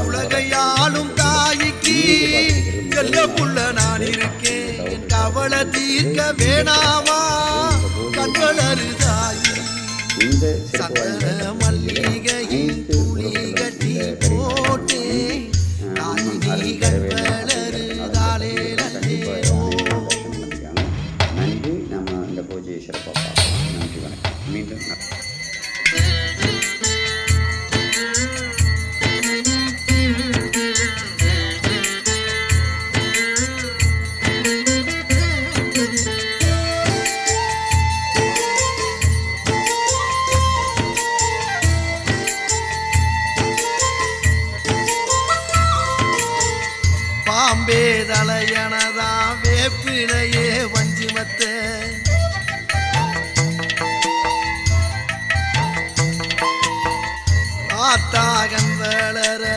உலகையாளும் தாய்க்கு செல்ல புள்ள நான் இருக்கேன், என் கவலை தீர்க்க வேணாமா கண்களரு தாயி. சந்தன மல்லிகையில் துளி கட்டி போட்டேன் நாயினிகள் வளருதாலே நன்றேனோ. நன்றி. நம்ம இந்த பூஜையை சிறப்பாக பார்க்கலாம். நன்றி, வணக்கம். மீண்டும் பாம்பே தலையனதா வேப்பிலையே வஞ்சிமத்த ஆத்தாக